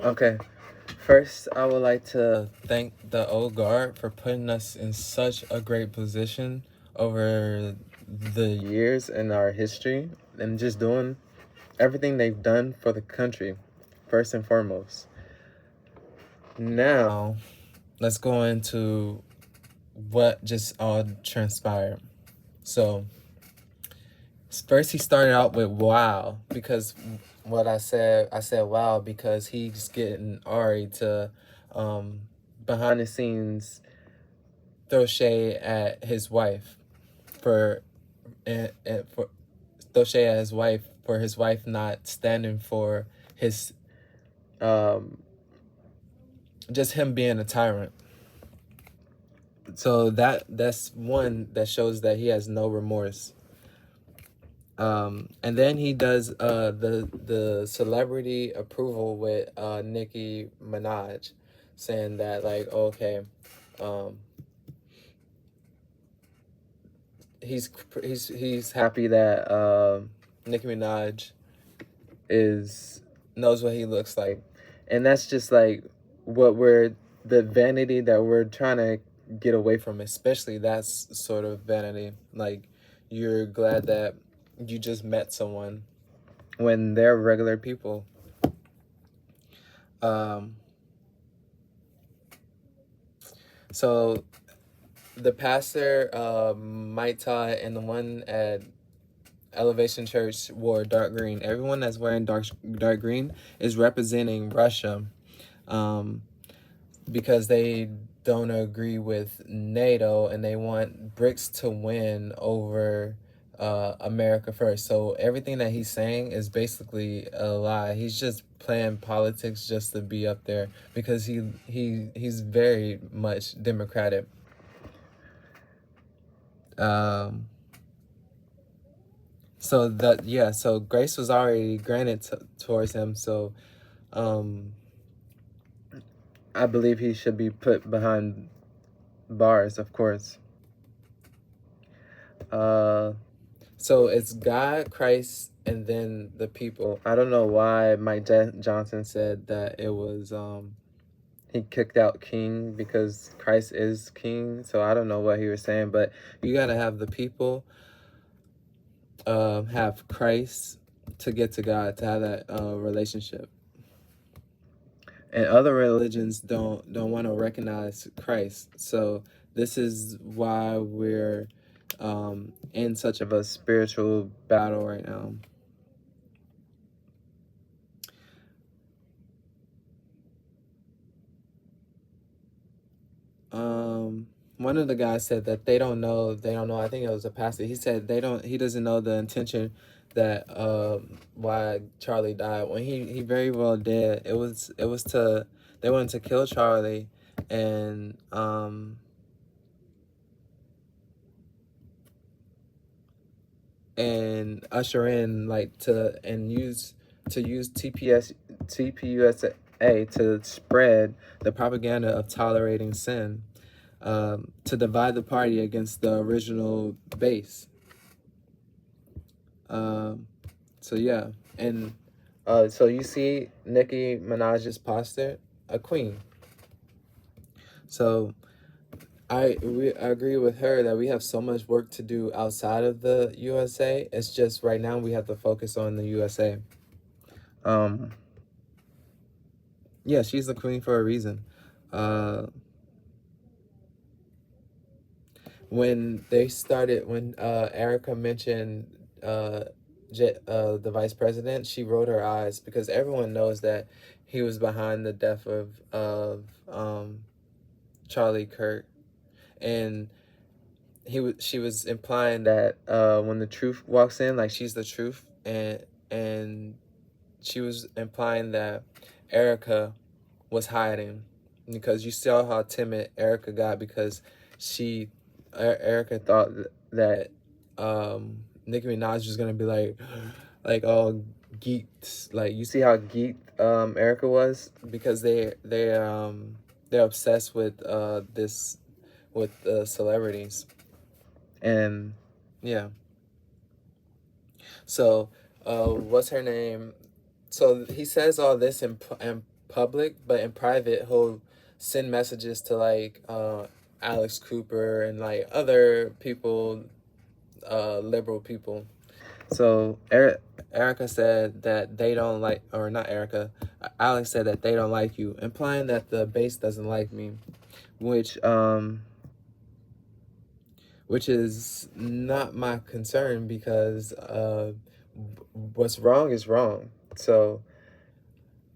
Okay. First, I would like to thank the old guard for putting us in such a great position over the years in our history and just doing everything they've done for the country, first and foremost. Now, let's go into what just all transpired. So, first he started out with wow, because I said wow because he's getting Ari to behind the scenes throw shade at his wife for and for throw shade at his wife for his wife not standing for his um just him being a tyrant. So that's one that shows that he has no remorse. And then he does the celebrity approval with Nicki Minaj, saying that like okay, um, he's happy that Nicki Minaj is knows what he looks like, and that's just like what we're the vanity that we're trying to get away from, especially that's sort of vanity. Like you're glad that you just met someone when they're regular people. Um, so the pastor, Mike Todd, and the one at Elevation Church wore dark green. Everyone that's wearing dark green is representing Russia, um, because they don't agree with NATO and they want BRICS to win over America first. So everything that he's saying is basically a lie. He's just playing politics just to be up there because he's very much democratic. Um, so grace was already granted towards him. So um, I believe he should be put behind bars, of course. So it's God, Christ, and then the people. I don't know why Mike Johnson said that it was he kicked out King because Christ is King. So I don't know what he was saying, but you gotta have the people have Christ to get to God, to have that relationship. And other religions don't want to recognize Christ. So this is why we're in such of a spiritual battle right now. One of the guys said that they don't know. I think it was a pastor. He said he doesn't know the intention that why Charlie died. When he very well did. It was to they wanted to kill Charlie and usher in like to use TPUSA to spread the propaganda of tolerating sin, to divide the party against the original base. So yeah, and so you see Nicki Minaj's poster, a queen. So I agree with her that we have so much work to do outside of the USA. It's just right now we have to focus on the USA. Yeah, she's the queen for a reason. Uh, when Erica mentioned the vice president, she rolled her eyes because everyone knows that he was behind the death of Charlie Kirk, and she was implying that when the truth walks in, like she's the truth, and she was implying that Erica was hiding because you saw how timid Erica got because Erica thought that Nicki Minaj was gonna be like all geeked. Like you see how geeked Erica was because they're obsessed with this with celebrities, and yeah. So what's her name? So he says all this in public, but in private he'll send messages to like Alex Cooper and like other people, liberal people. So Erica said that they don't like, or not Erica, Alex said that they don't like you, implying that the base doesn't like me, which is not my concern, because what's wrong is wrong. So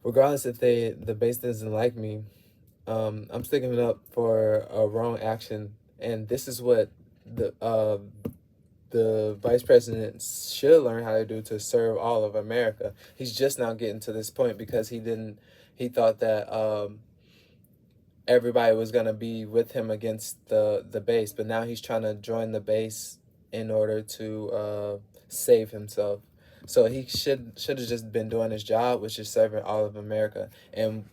regardless if the base doesn't like me, I'm sticking up for a wrong action, and this is what the vice president should learn how to do to serve all of America. He's just now getting to this point because he thought that everybody was gonna be with him against the base, but now he's trying to join the base in order to save himself. So he should have just been doing his job, which is serving all of America. And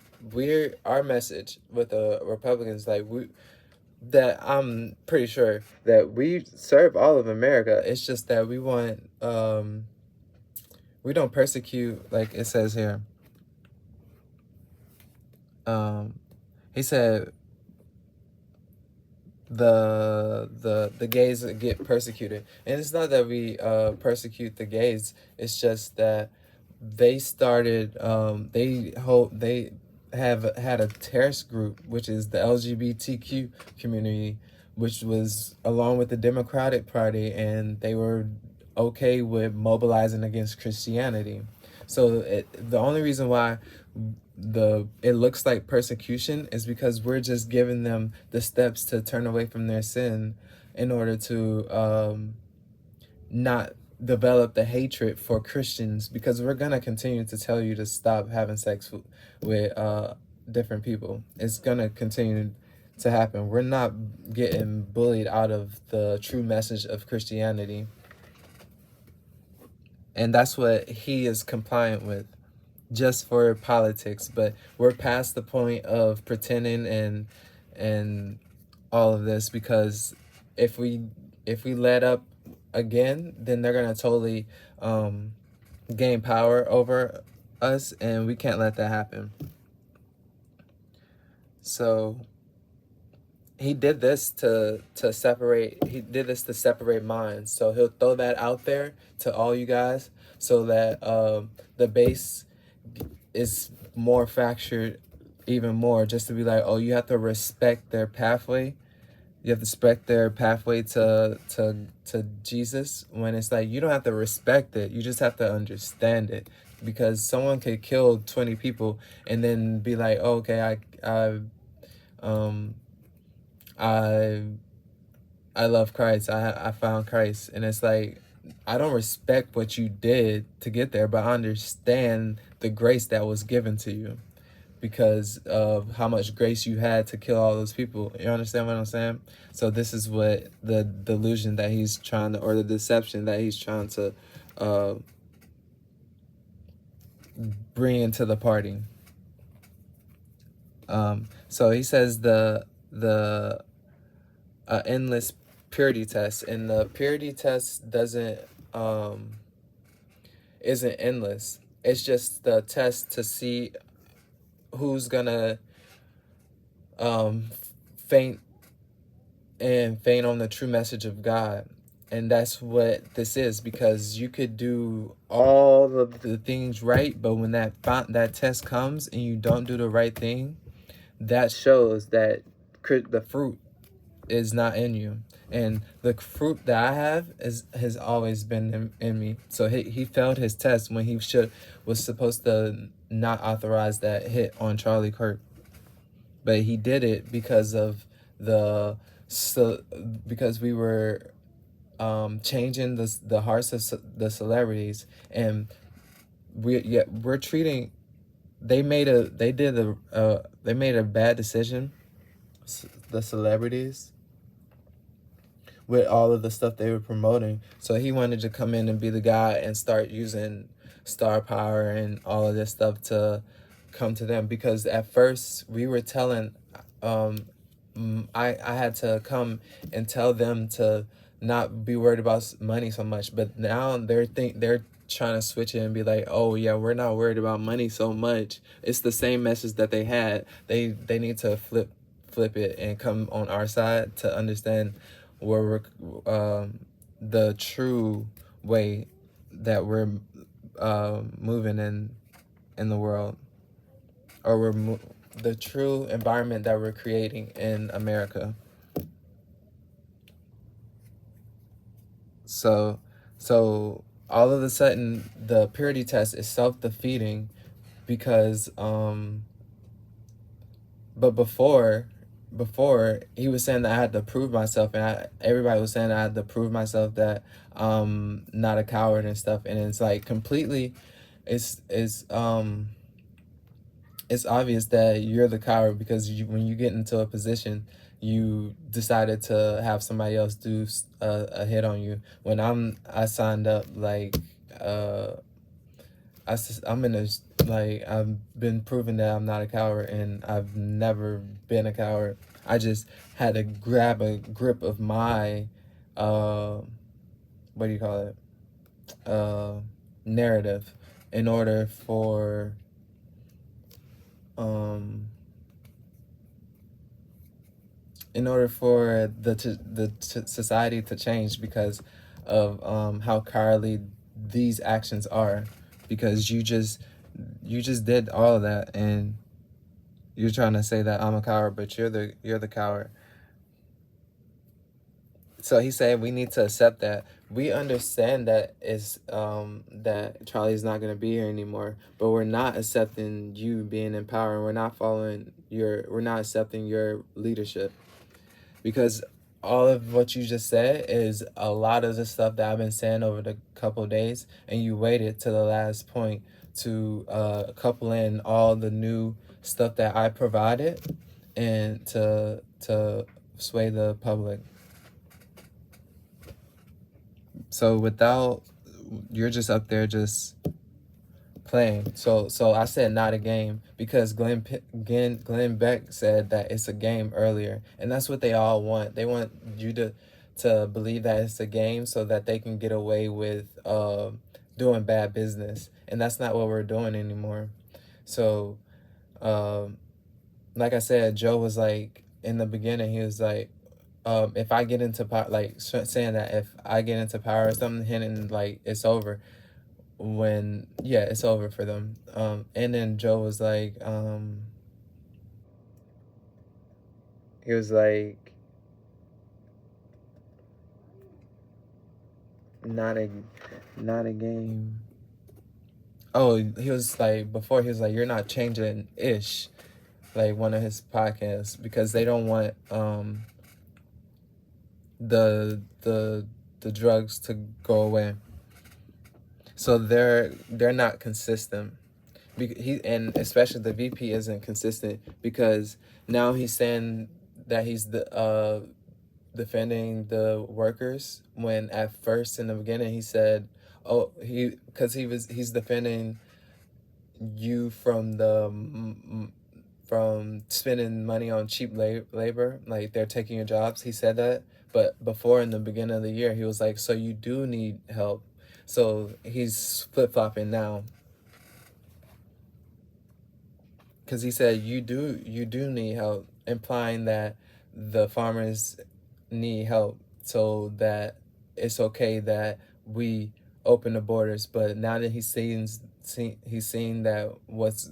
our message with the Republicans, that I'm pretty sure that we serve all of America. It's just that we want we don't persecute, like it says here. He said the gays get persecuted, and it's not that we persecute the gays. It's just that they started they have had a terrorist group, which is the LGBTQ community, which was along with the Democratic Party, and they were okay with mobilizing against Christianity. So the only reason why it looks like persecution is because we're just giving them the steps to turn away from their sin in order to not develop the hatred for Christians, because we're gonna continue to tell you to stop having sex with different people. It's gonna continue to happen. We're not getting bullied out of the true message of Christianity, and that's what he is compliant with, just for politics. But we're past the point of pretending and all of this, because if we let up again, then they're gonna totally gain power over us, and we can't let that happen. So he did this to separate. He did this to separate minds. So he'll throw that out there to all you guys, so that the base is more fractured even more, just to be like, oh, you have to respect their pathway. You have to respect their pathway to Jesus, when it's like, you don't have to respect it. You just have to understand it, because someone could kill 20 people and then be like, oh, okay, I love Christ. I found Christ. And it's like, I don't respect what you did to get there, but I understand the grace that was given to you because of how much grace you had to kill all those people. You understand what I'm saying? So this is what the delusion that he's trying to, or the deception that he's trying to bring into the party. So he says the endless purity test, and the purity test isn't endless. It's just the test to see who's gonna faint on the true message of God. And that's what this is, because you could do all of the things right, but when that test comes and you don't do the right thing, that shows that the fruit is not in you. And the fruit that I have has always been in me. So he failed his test when he was supposed to not authorize that hit on Charlie Kirk. But he did it because of because we were changing the hearts of the celebrities, and we're treating. They made a bad decision, the celebrities, with all of the stuff they were promoting. So he wanted to come in and be the guy and start using star power and all of this stuff to come to them. Because at first we were telling, I had to come and tell them to not be worried about money so much. But now they're trying to switch it and be like, oh yeah, we're not worried about money so much. It's the same message that they had. They need to flip it and come on our side to understand where we're the true way that we're moving in the world, or the true environment that we're creating in America. So all of a sudden the purity test is self-defeating because but before he was saying that I had to prove myself, and everybody was saying I had to prove myself that I'm not a coward and stuff, and it's like completely it's obvious that you're the coward because when you get into a position, you decided to have somebody else do a hit on you. When I signed up, like I'm in a, like, I've been proven that I'm not a coward, and I've never been a coward. I just had to grab a grip of my what do you call it, narrative, in order for the society to change, because of how cowardly these actions are, because you just did all of that, and you're trying to say that I'm a coward, but you're the coward. So he said we need to accept that. We understand that is that Charlie's not gonna be here anymore, but we're not accepting you being in power, and we're not accepting your leadership, because all of what you just said is a lot of the stuff that I've been saying over the couple of days, and you waited to the last point to couple in all the new stuff that I provided, and to sway the public. So you're just up there just playing. So I said not a game because Glenn Beck said that it's a game earlier, and that's what they all want. They want you to believe that it's a game so that they can get away with doing bad business, and that's not what we're doing anymore. So like I said, Joe was like, in the beginning, he was like, if I get into power, like saying that if I get into power or something, hinting like it's over, when it's over for them. And then Joe was like, he was like, not a game. Oh, he was like, before he was like, you're not changing ish, like one of his podcasts, because they don't want the drugs to go away. So they're not consistent. And especially the VP isn't consistent, because now he's saying that he's defending the workers, when at first in the beginning he said, oh, he's defending you from from spending money on cheap labor, like they're taking your jobs. He said that, but before, in the beginning of the year, he was like, so you do need help. So he's flip-flopping now, because he said you do need help, implying that the farmers need help, so that it's okay that we open the borders. But now that he's seen that what's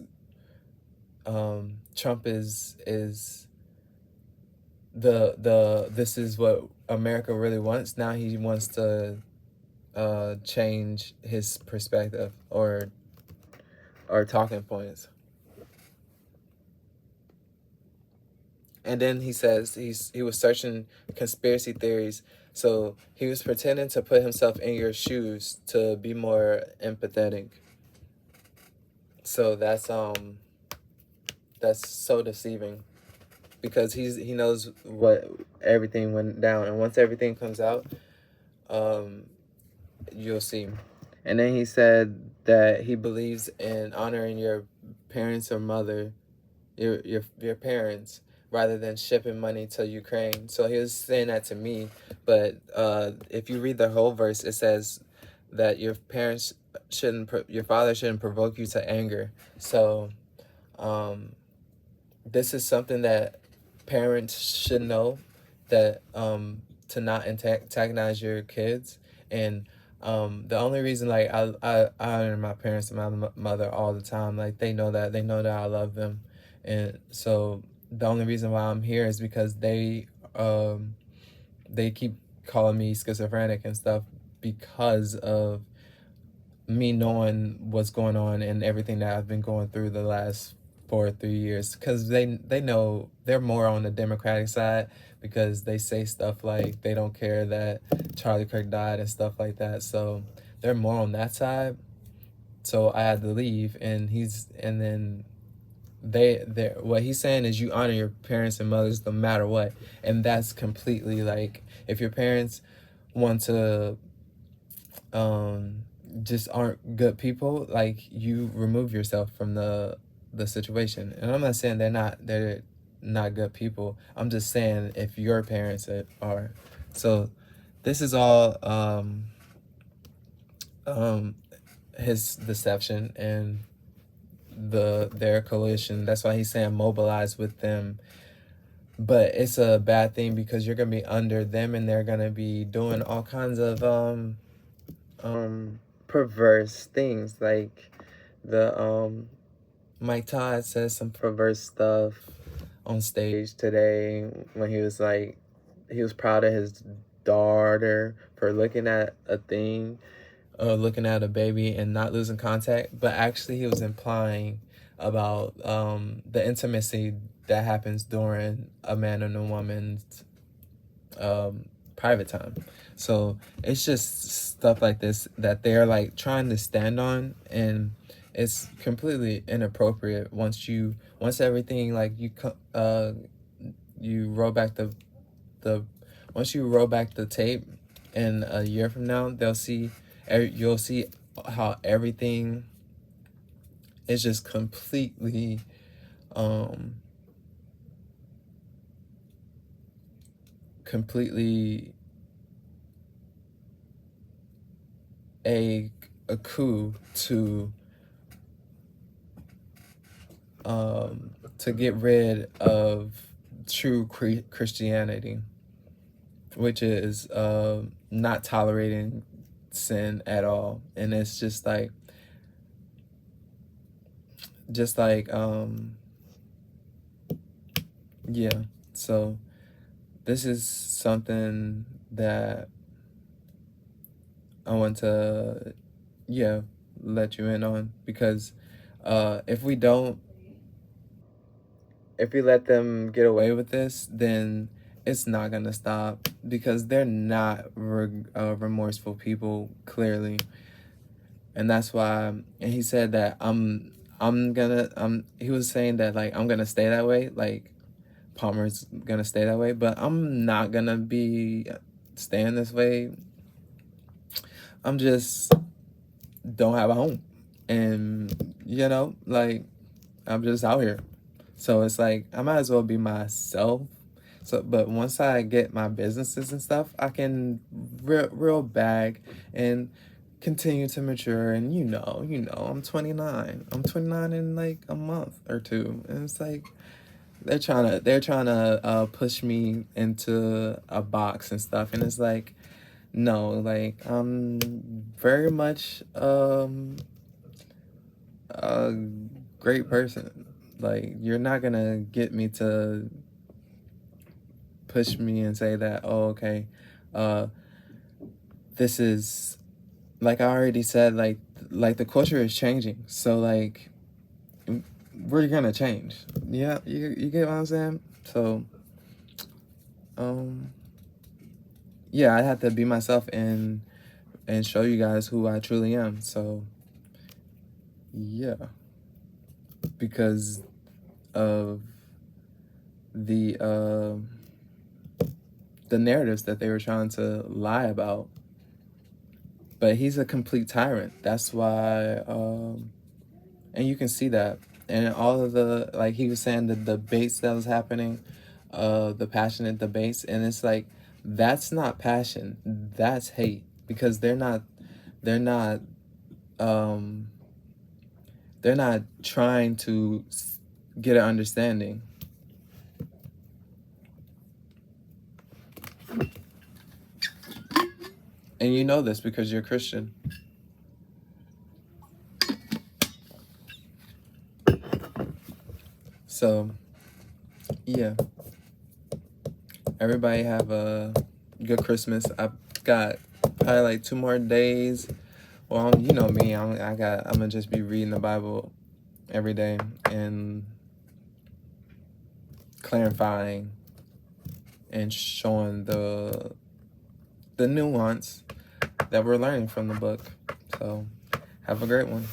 Trump is this is what America really wants. Now he wants to change his perspective, or talking points. And then he says he was searching conspiracy theories, so he was pretending to put himself in your shoes to be more empathetic. So that's so deceiving, because he knows what everything went down, and once everything comes out, you'll see. And then he said that he believes in honoring your parents or mother, your parents, rather than shipping money to Ukraine. So he was saying that to me, but if you read the whole verse, it says that your parents your father shouldn't provoke you to anger. So this is something that parents should know, that to not antagonize your kids. And the only reason, like, I honor my parents and my mother all the time. Like, they know that I love them. And so the only reason why I'm here is because they keep calling me schizophrenic and stuff, because of me knowing what's going on and everything that I've been going through the last 4 or 3 years. Because they know they're more on the Democratic side, because they say stuff like they don't care that Charlie Kirk died and stuff like that. So they're more on that side. So I had to leave, and then they what he's saying is, you honor your parents and mothers no matter what. And that's completely, like, if your parents want to just aren't good people, like, you remove yourself from the situation. And I'm not saying they're not good people. I'm just saying, if your parents are. So this is all his deception and their coalition. That's why he's saying mobilize with them. But it's a bad thing, because you're gonna be under them, and they're gonna be doing all kinds of perverse things. Like, the Mike Todd says some perverse stuff on stage today, when he was like, he was proud of his daughter for looking at a thing, looking at a baby and not losing contact. But actually, he was implying about the intimacy that happens during a man and a woman's private time. So it's just stuff like this that they're, like, trying to stand on, and it's completely inappropriate. Once everything, like, you roll back the once you roll back the tape, in a year from now, you'll see how everything is just completely a coup to get rid of true Christianity, which is not tolerating sin at all. And it's just like yeah. So this is something that I want to let you in on, because if we let them get away with this, then it's not gonna stop, because they're not remorseful people, clearly. And that's why, and he said that he was saying that, like, I'm gonna stay that way, like, Palmer's gonna stay that way, but I'm not gonna be staying this way. I'm just don't have a home, and like, I'm just out here. So it's like, I might as well be myself. So, but once I get my businesses and stuff, I can real bag and continue to mature. And I'm 29. I'm 29 in like a month or two, and it's like they're trying to push me into a box and stuff, and it's like, no, like, I'm very much a great person. Like, you're not gonna get me to push me and say that, oh, okay, this is, like I already said, like the culture is changing. So, like, we're gonna change. Yeah, you get what I'm saying? So, yeah, I have to be myself and show you guys who I truly am. So, yeah, because of the narratives that they were trying to lie about. But he's a complete tyrant. That's why, and you can see that. And all of the, like he was saying, the debates that was happening, the passionate debates, and it's like, that's not passion, that's hate, because they're not they're not trying to get an understanding. And you know this because you're a Christian. So, yeah. Everybody have a good Christmas. I've got probably like 2 more days. Well, you know me. I'm gonna just be reading the Bible every day and clarifying and showing the nuance that we're learning from the book. So, have a great one.